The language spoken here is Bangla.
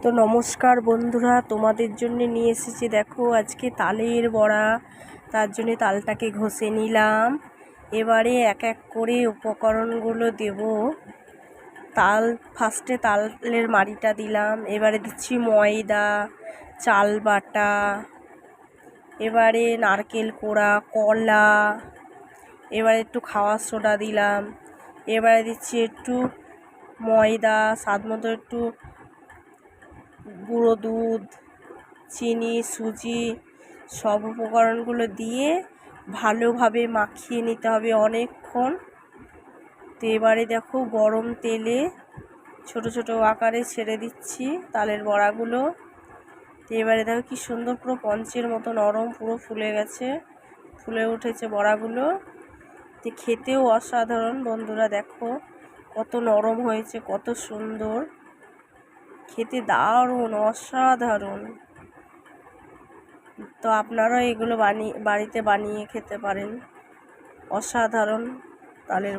তো নমস্কার বন্ধুরা, তোমাদের জন্য নিয়ে এসেছি দেখো আজকে তালের বড়া। তার জন্য তালটাকে ঘষে নিলাম। এবারে এক এক করে উপকরণগুলো দেব। তাল ফার্স্টে তালের মাড়িটা দিলাম, এবারে দিচ্ছি ময়দা, চাল বাটা, এবারে নারকেল কোড়া, কলা, এবারে একটু খাওয়ার সোডা দিলাম, এবারে দিচ্ছি একটু ময়দা, স্বাদ মতো একটু গুঁড়ো দুধ, চিনি, সুজি, সব উপকরণগুলো দিয়ে ভালোভাবে মাখিয়ে নিতে হবে অনেকক্ষণ। তো এবারে দেখো গরম তেলে ছোট ছোট আকারে ছেড়ে দিচ্ছি তালের বড়াগুলো। তো এবারে দেখো কি সুন্দর পুরো পঞ্চের মতো নরম, পুরো ফুলে গেছে, ফুলে উঠেছে বড়াগুলো। তো খেতেও অসাধারণ বন্ধুরা, দেখো কত নরম হয়েছে, কত সুন্দর খেতে, দারুণ অসাধারণ। তো আপনারা এগুলো বাড়িতে বানিয়ে খেতে পারেন, অসাধারণ তালের